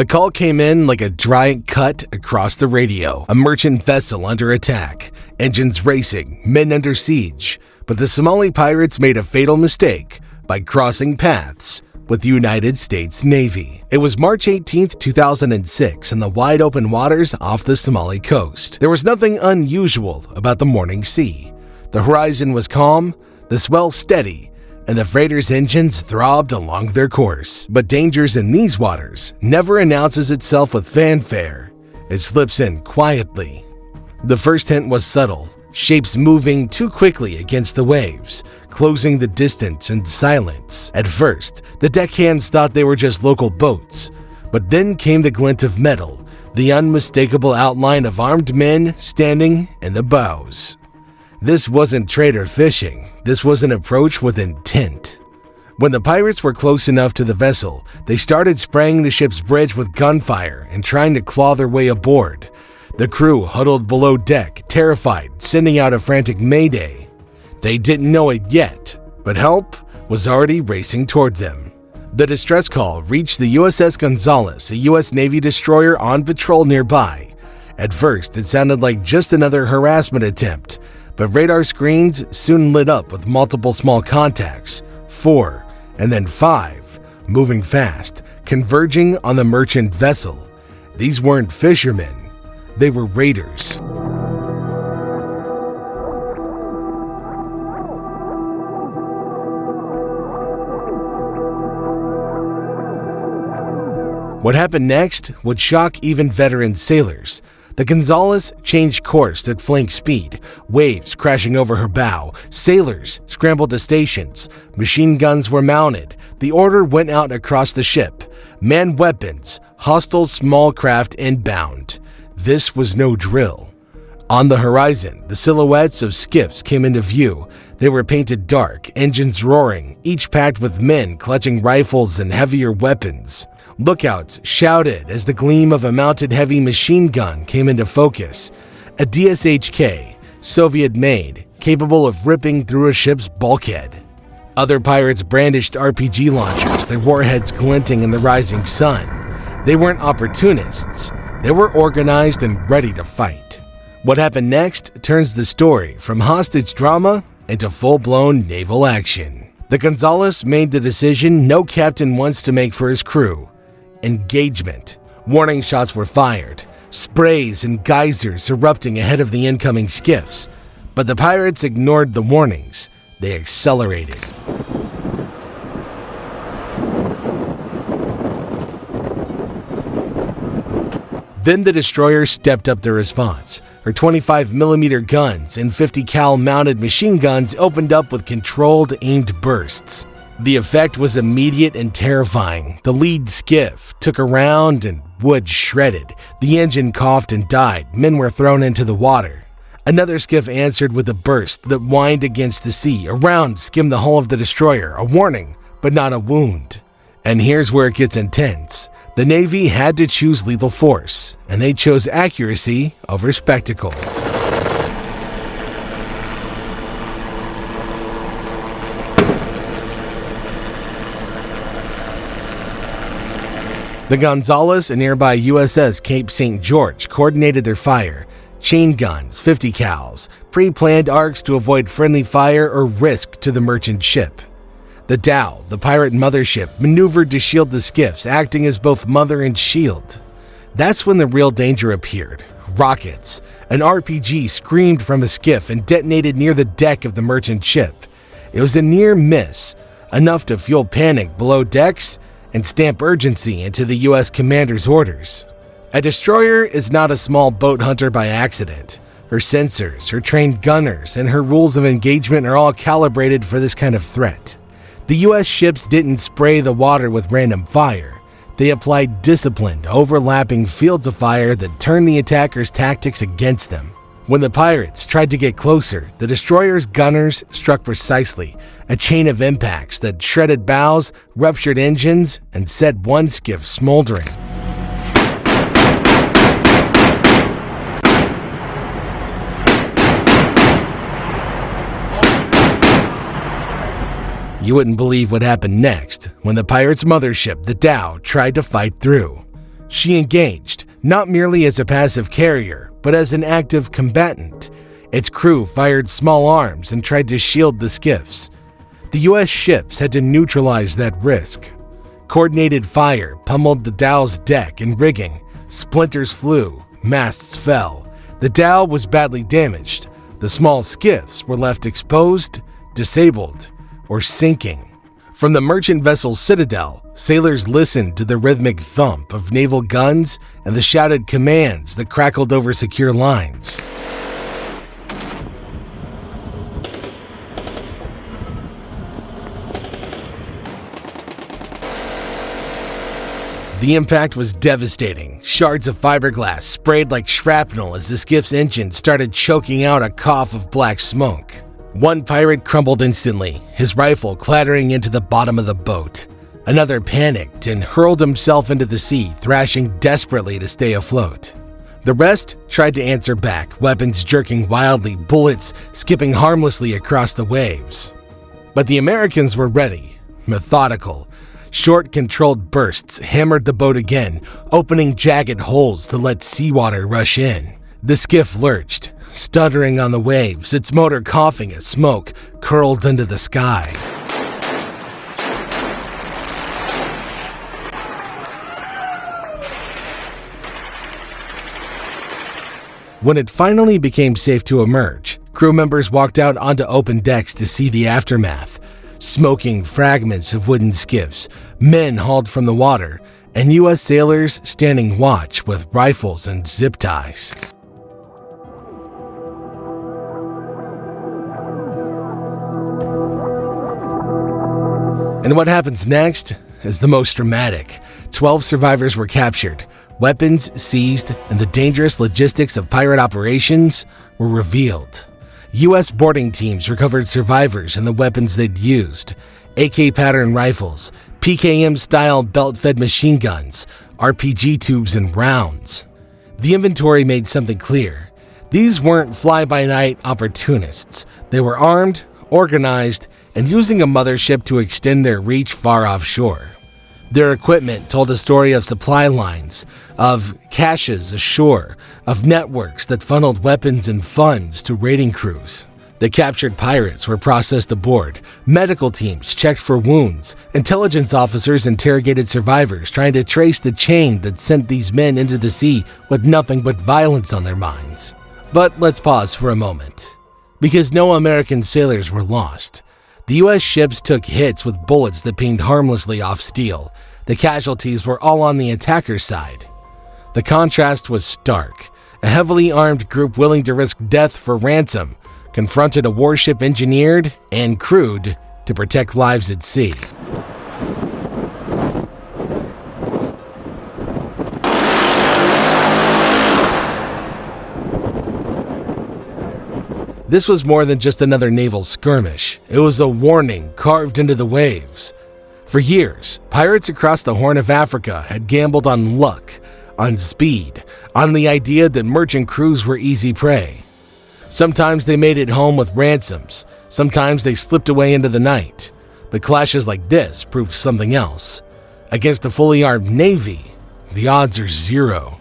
The call came in like a giant cut across the radio. A merchant vessel under attack, engines racing, men under siege. But the Somali pirates made a fatal mistake by crossing paths with the United States Navy. It was March 18, 2006, in the wide open waters off the Somali coast. There was nothing unusual about the morning sea. The horizon was calm, the swell steady, and the freighter's engines throbbed along their course. But dangers in these waters never announces itself with fanfare. It slips in quietly. The first hint was subtle, shapes moving too quickly against the waves, closing the distance in silence. At first, the deckhands thought they were just local boats, but then came the glint of metal, the unmistakable outline of armed men standing in the bows. This wasn't trader fishing, this was an approach with intent. When the pirates were close enough to the vessel, they started spraying the ship's bridge with gunfire and trying to claw their way aboard. The crew huddled below deck, terrified, sending out a frantic mayday. They didn't know it yet, but help was already racing toward them. The distress call reached the USS Gonzales, a US Navy destroyer on patrol nearby. At first, it sounded like just another harassment attempt, but radar screens soon lit up with multiple small contacts, 4 and then 5, moving fast, converging on the merchant vessel. These weren't fishermen, they were raiders. What happened next would shock even veteran sailors. The Gonzales changed course at flank speed, waves crashing over her bow, sailors scrambled to stations, machine guns were mounted, the order went out across the ship, man weapons, hostile small craft inbound. This was no drill. On the horizon, the silhouettes of skiffs came into view. They were painted dark, engines roaring, each packed with men clutching rifles and heavier weapons. Lookouts shouted as the gleam of a mounted heavy machine gun came into focus. A DSHK, Soviet-made, capable of ripping through a ship's bulkhead. Other pirates brandished RPG launchers, their warheads glinting in the rising sun. They weren't opportunists. They were organized and ready to fight. What happened next turns the story from hostage drama into full-blown naval action. The Gonzales made the decision no captain wants to make for his crew. Engagement. Warning shots were fired, sprays and geysers erupting ahead of the incoming skiffs. But the pirates ignored the warnings. They accelerated. Then the destroyer stepped up the response. Her 25mm guns and 50 cal mounted machine guns opened up with controlled, aimed bursts. The effect was immediate and terrifying. The lead skiff took a round and wood shredded. The engine coughed and died. Men were thrown into the water. Another skiff answered with a burst that whined against the sea. A round skimmed the hull of the destroyer, a warning, but not a wound. And here's where it gets intense. The Navy had to choose lethal force, and they chose accuracy over spectacle. The Gonzales and nearby USS Cape St. George coordinated their fire. Chain guns, 50 cals, pre-planned arcs to avoid friendly fire or risk to the merchant ship. The Dow, the pirate mothership, maneuvered to shield the skiffs, acting as both mother and shield. That's when the real danger appeared. Rockets. An RPG screamed from a skiff and detonated near the deck of the merchant ship. It was a near miss, enough to fuel panic below decks and stamp urgency into the U.S. commander's orders. A destroyer is not a small boat hunter by accident. Her sensors, her trained gunners, and her rules of engagement are all calibrated for this kind of threat. The U.S. ships didn't spray the water with random fire. They applied disciplined, overlapping fields of fire that turned the attackers' tactics against them. When the pirates tried to get closer, the destroyer's gunners struck precisely, a chain of impacts that shredded bows, ruptured engines, and set one skiff smoldering. You wouldn't believe what happened next when the pirates' mothership, the Dow, tried to fight through. She engaged, not merely as a passive carrier, but as an active combatant. Its crew fired small arms and tried to shield the skiffs. The U.S. ships had to neutralize that risk. Coordinated fire pummeled the Dow's deck and rigging. Splinters flew, masts fell. The Dow was badly damaged. The small skiffs were left exposed, disabled, or sinking. From the merchant vessel's citadel, sailors listened to the rhythmic thump of naval guns and the shouted commands that crackled over secure lines. The impact was devastating. Shards of fiberglass sprayed like shrapnel as the skiff's engine started choking out a cough of black smoke. One pirate crumbled instantly, his rifle clattering into the bottom of the boat. Another panicked and hurled himself into the sea, thrashing desperately to stay afloat. The rest tried to answer back, weapons jerking wildly, bullets skipping harmlessly across the waves. But the Americans were ready, methodical. Short, controlled bursts hammered the boat again, opening jagged holes to let seawater rush in. The skiff lurched, stuttering on the waves, its motor coughing as smoke curled into the sky. When it finally became safe to emerge, crew members walked out onto open decks to see the aftermath. Smoking fragments of wooden skiffs, men hauled from the water, and U.S. sailors standing watch with rifles and zip ties. And what happens next is the most dramatic. 12 survivors were captured, weapons seized, and the dangerous logistics of pirate operations were revealed. U.S. boarding teams recovered survivors and the weapons they'd used: AK pattern rifles, PKM-style belt-fed machine guns, RPG tubes, and rounds. The inventory made something clear. These weren't fly-by-night opportunists. They were armed, organized, and using a mothership to extend their reach far offshore. Their equipment told a story of supply lines, of caches ashore, of networks that funneled weapons and funds to raiding crews. The captured pirates were processed aboard, medical teams checked for wounds, intelligence officers interrogated survivors trying to trace the chain that sent these men into the sea with nothing but violence on their minds. But let's pause for a moment, because no American sailors were lost. The U.S. ships took hits with bullets that pinged harmlessly off steel. The casualties were all on the attacker's side. The contrast was stark. A heavily armed group willing to risk death for ransom confronted a warship engineered and crewed to protect lives at sea. This was more than just another naval skirmish. It was a warning carved into the waves. For years, pirates across the Horn of Africa had gambled on luck, on speed, on the idea that merchant crews were easy prey. Sometimes they made it home with ransoms, sometimes they slipped away into the night. But clashes like this proved something else. Against a fully armed navy, the odds are zero.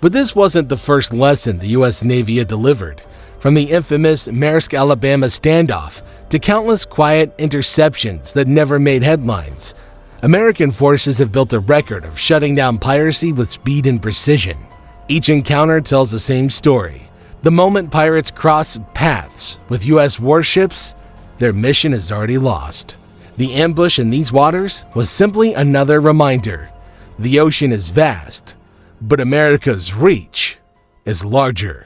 But this wasn't the first lesson the U.S. Navy had delivered. From the infamous Maersk, Alabama standoff to countless quiet interceptions that never made headlines, American forces have built a record of shutting down piracy with speed and precision. Each encounter tells the same story. The moment pirates cross paths with U.S. warships, their mission is already lost. The ambush in these waters was simply another reminder. The ocean is vast, but America's reach is larger.